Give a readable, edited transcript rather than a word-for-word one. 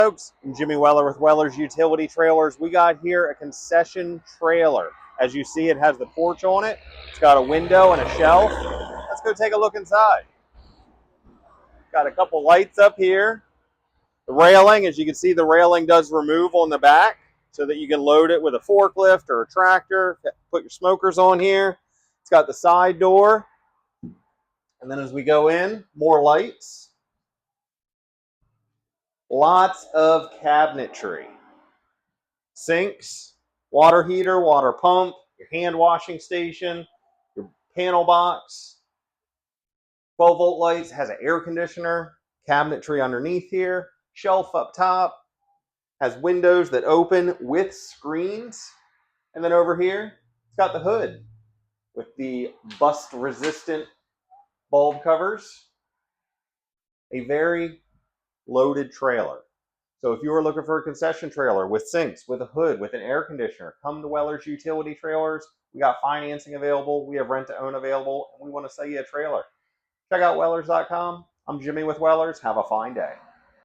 Folks, I'm Jimmy Weller with Weller's Utility Trailers. We got here a concession trailer. As you see, it has the porch on it. It's got a window and a shelf. Let's go take a look inside. Got a couple lights up here. The railing, as you can see, the railing does remove on the back so that you can load it with a forklift or a tractor. Put your smokers on here. It's got the side door. And then as we go in, more lights. Lots of cabinetry. Sinks, water heater, water pump, your hand washing station, your panel box, 12-volt lights, has an air conditioner, cabinetry underneath here, shelf up top, has windows that open with screens, and then over here, it's got the hood with the bust-resistant bulb covers. A very loaded trailer. So if you are looking for a concession trailer with sinks, with a hood, with an air conditioner, come to Weller's Utility Trailers. We got financing available. We have rent-to-own available, and we want to sell you a trailer. Check out Wellers.com. I'm Jimmy with Wellers. Have a fine day.